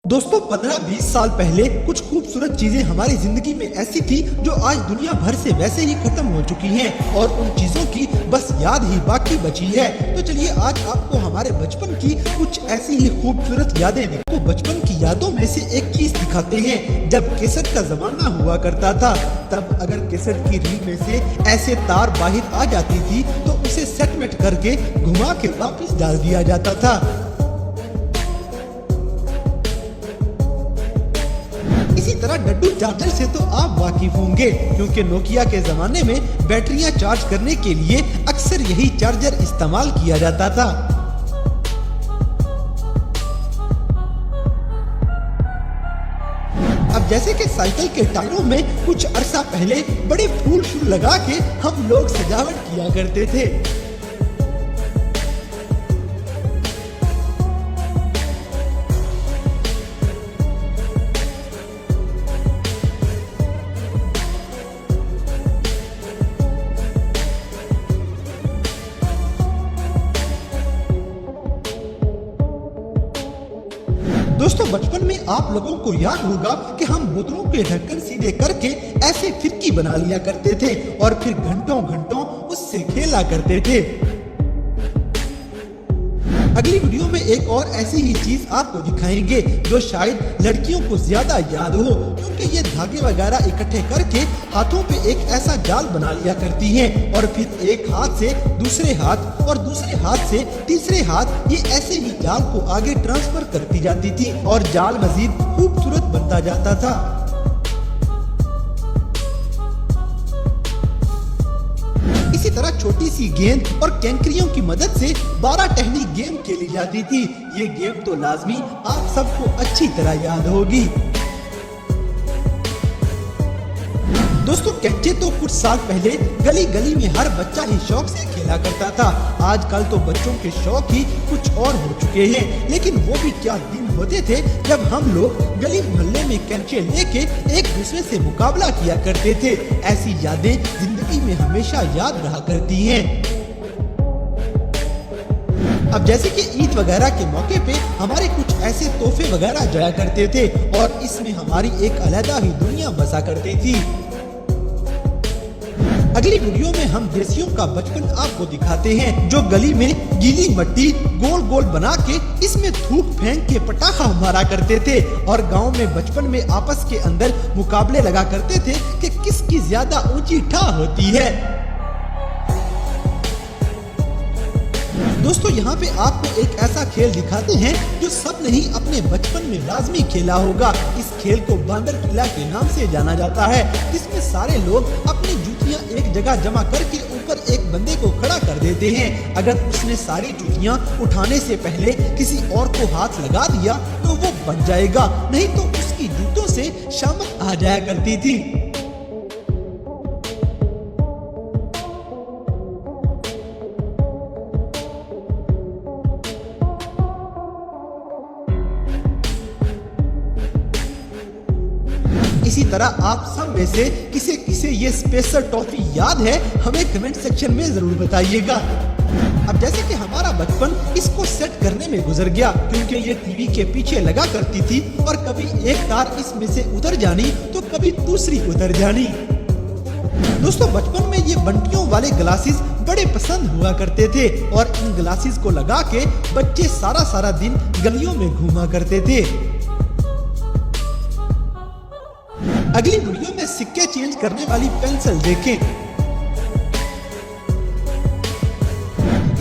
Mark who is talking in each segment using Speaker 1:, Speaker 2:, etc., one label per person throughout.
Speaker 1: दोस्तों 15-20 साल पहले कुछ खूबसूरत चीजें हमारी जिंदगी में ऐसी थी जो आज दुनिया भर से वैसे ही खत्म हो चुकी हैं और उन चीजों की बस याद ही बाकी बची है। तो चलिए आज आपको हमारे बचपन की कुछ ऐसी ही खूबसूरत यादें तो बचपन की यादों में से एक चीज दिखाते हैं। जब कैसेट का जमाना हुआ करता था तब अगर कैसेट की रील में से ऐसे तार बाहर आ जाती थी तो उसे सेटमेंट करके घुमा के वापस डाल दिया जाता था। इसी तरह डड्डू चार्जर से तो आप वाकिफ होंगे क्योंकि नोकिया के जमाने में बैटरियां चार्ज करने के लिए अक्सर यही चार्जर इस्तेमाल किया जाता था। अब जैसे कि साइकिल के टायरों में कुछ अरसा पहले बड़े फूल लगा के हम लोग सजावट किया करते थे। दोस्तों बचपन में आप लोगों को याद होगा कि हम बोतलों के ढक्कन सीधे करके ऐसे फिरकी बना लिया करते थे और फिर घंटों घंटों उससे खेला करते थे। अगली वीडियो में एक और ऐसी ही चीज आपको दिखाएंगे जो शायद लड़कियों को ज्यादा याद हो क्योंकि ये धागे वगैरह इकट्ठे करके हाथों पे एक ऐसा जाल बना लिया करती हैं और फिर एक हाथ से दूसरे हाथ और दूसरे हाथ से तीसरे हाथ ये ऐसे ही जाल को आगे ट्रांसफर करती जाती थी और जाल मजीद खूबसूरत बनता जाता था। इसी तरह छोटी सी गेंद और कैंकरियों की मदद से 12 टहनी गेम खेली जाती थी। ये गेम तो लाजमी आप सबको अच्छी तरह याद होगी। दोस्तों कैचे तो कुछ साल पहले गली गली में हर बच्चा ही शौक से खेला करता था। आजकल तो बच्चों के शौक ही कुछ और हो चुके हैं, लेकिन वो भी क्या दिन होते थे जब हम लोग गली मोहल्ले में कैंचे लेके एक दूसरे से मुकाबला किया करते थे। ऐसी यादें जिंदगी में हमेशा याद रहा करती हैं। अब जैसे कि ईद वगैरह के मौके पे हमारे कुछ ऐसे तोहफे वगैरह जाया करते थे और इसमें हमारी एक अलग ही दुनिया बसा करती थी। अगली वीडियो में हम देसियों का बचपन आपको दिखाते हैं जो गली में गीली मिट्टी गोल गोल बना के इसमें थूक फेंक के पटाखा मारा करते थे और गांव में बचपन में आपस के अंदर मुकाबले लगा करते थे कि किसकी ज्यादा ऊंची ठा होती है। दोस्तों यहाँ पे आपको एक ऐसा खेल दिखाते हैं जो सब ने ही अपने बचपन में लाजमी खेला होगा। इस खेल को बांदर किला के नाम से जाना जाता है, जिसमें सारे लोग अपनी जूतियाँ एक जगह जमा करके ऊपर एक बंदे को खड़ा कर देते हैं। अगर उसने सारी जूतियाँ उठाने से पहले किसी और को हाथ लगा दिया तो वो बच जाएगा, नहीं तो उसकी जूतों से शामत आ जाया करती थी। इसी तरह आप सब में से किसे ये स्पेशल टॉफी याद है हमें कमेंट सेक्शन में जरूर बताइएगा। अब जैसे कि हमारा बचपन इसको सेट करने में गुजर गया क्योंकि ये टीवी के पीछे लगा करती थी और कभी एक तार इसमें से उतर जानी तो कभी दूसरी उतर जानी। दोस्तों बचपन में ये बंटियों वाले ग्लासेस बड़े पसंद हुआ करते थे और इन ग्लासेस को लगा के बच्चे सारा दिन गलियों में घूमा करते थे। अगली वीडियो में सिक्के चेंज करने वाली पेंसिल देखें।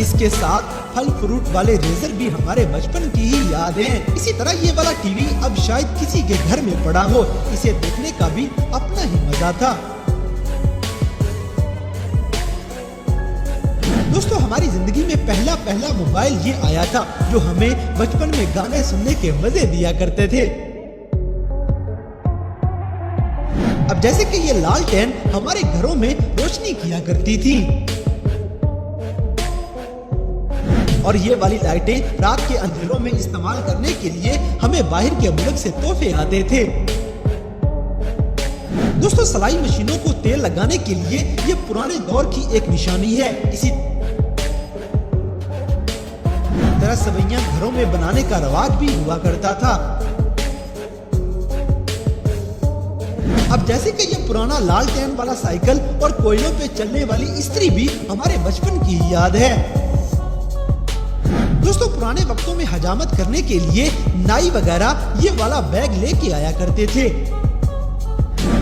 Speaker 1: इसके साथ फल फ्रूट वाले रेजर भी हमारे बचपन की ही याद है। इसी तरह ये वाला टीवी अब शायद किसी के घर में पड़ा हो, इसे देखने का भी अपना ही मजा था। दोस्तों हमारी जिंदगी में पहला मोबाइल ये आया था जो हमें बचपन में गाने सुनने के मजे दिया करते थे। अब जैसे कि ये लालटेन हमारे घरों में रोशनी किया करती थी और ये वाली लाइटें रात के अंधेरों में इस्तेमाल करने के लिए हमें बाहर के मुल्क से तोहफे आते थे। दोस्तों सिलाई मशीनों को तेल लगाने के लिए ये पुराने दौर की एक निशानी है। इसी तरह सवैयां घरों में बनाने का रवाज भी हुआ करता था। अब जैसे कि ये पुराना लालटेन वाला साइकिल और कोयलों पे चलने वाली इस्त्री भी हमारे बचपन की ही याद है। दोस्तों पुराने वक्तों में हजामत करने के लिए नाई वगैरह ये वाला बैग लेके आया करते थे।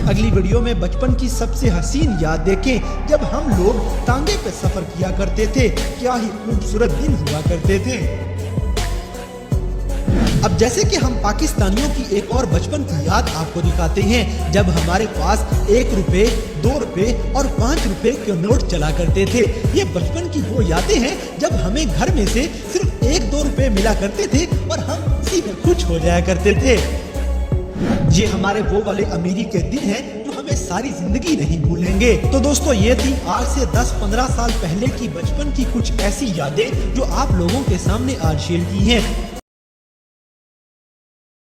Speaker 1: अगली वीडियो में बचपन की सबसे हसीन याद देखें जब हम लोग टांगे पे सफर किया करते थे। क्या ही खूबसूरत दिन हुआ करते थे। अब जैसे कि हम पाकिस्तानियों की एक और बचपन की याद आपको दिखाते हैं जब हमारे पास 1 रुपए, 2 रुपए और 5 रुपए के नोट चला करते थे। ये बचपन की वो यादें हैं जब हमें घर में से सिर्फ 1-2 रुपए मिला करते थे और हम उसी में खुश हो जाया करते थे। ये हमारे वो वाले अमीरी के दिन हैं जो हमें सारी जिंदगी नहीं भूलेंगे। तो दोस्तों ये थी आज से 10-15 साल पहले की बचपन की कुछ ऐसी यादें जो आप लोगों के सामने आज शेयर की हैं।